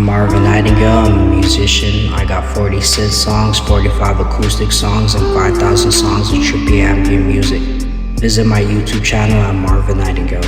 I'm Marvin Nightingale, I'm a musician. I got 40 synth songs, 45 acoustic songs, and 5,000 songs of trippy ambient music. Visit my YouTube channel at Marvin Nightingale.